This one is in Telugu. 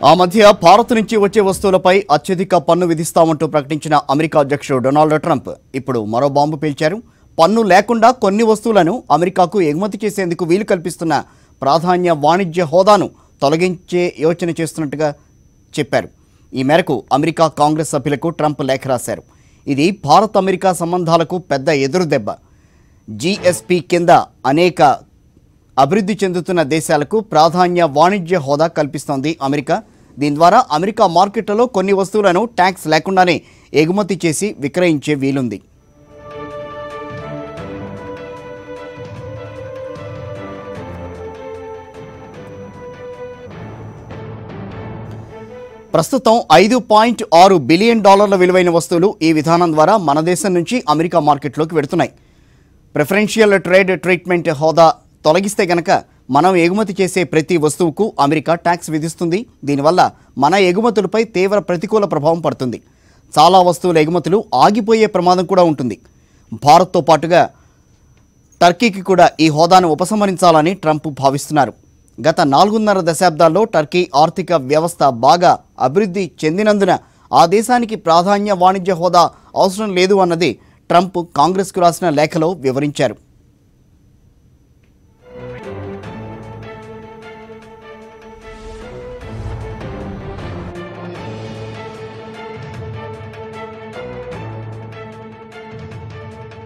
ఆ మధ్య భారత్ నుంచి వచ్చే వస్తువులపై అత్యధిక పన్ను విధిస్తామంటూ ప్రకటించిన అమెరికా అధ్యక్షుడు డొనాల్డ్ ట్రంప్ ఇప్పుడు మరో బాంబు పేల్చారు. పన్ను లేకుండా కొన్ని వస్తువులను అమెరికాకు ఎగుమతి చేసేందుకు వీలు కల్పిస్తున్న ప్రాధాన్య వాణిజ్య హోదాను తొలగించే యోచన చేస్తున్నట్టుగా చెప్పారు. ఈ మేరకు అమెరికా కాంగ్రెస్ సభ్యులకు ట్రంప్ లేఖ రాశారు. ఇది భారత్ అమెరికా సంబంధాలకు పెద్ద ఎదురుదెబ్బ. జీఎస్పీ కింద అనేక అభివృద్ధి చెందుతున్న దేశాలకు ప్రాధాన్య వాణిజ్య హోదా కల్పిస్తోంది అమెరికా. దీని ద్వారా అమెరికా మార్కెట్లలో కొన్ని వస్తువులను ట్యాక్స్ లేకుండానే ఎగుమతి చేసి విక్రయించే వీలుంది. ప్రస్తుతం $5.6 బిలియన్ విలువైన వస్తువులు ఈ విధానం ద్వారా మన దేశం నుంచి అమెరికా మార్కెట్లోకి వెడుతున్నాయి. ప్రిఫరెన్షియల్ ట్రేడ్ ట్రీట్మెంట్ హోదా తొలగిస్తే గనక మనం ఎగుమతి చేసే ప్రతి వస్తువుకు అమెరికా ట్యాక్స్ విధిస్తుంది. దీనివల్ల మన ఎగుమతులపై తీవ్ర ప్రతికూల ప్రభావం పడుతుంది. చాలా వస్తువుల ఎగుమతులు ఆగిపోయే ప్రమాదం కూడా ఉంటుంది. భారత్తో పాటుగా టర్కీకి కూడా ఈ హోదాను ఉపసంహరించాలని ట్రంప్ భావిస్తున్నారు. గత 4.5 దశాబ్దాల్లో టర్కీ ఆర్థిక వ్యవస్థ బాగా అభివృద్ధి చెందినందున ఆ దేశానికి ప్రాధాన్య వాణిజ్య హోదా అవసరం లేదు అన్నది ట్రంప్ కాంగ్రెస్కు రాసిన లేఖలో వివరించారు.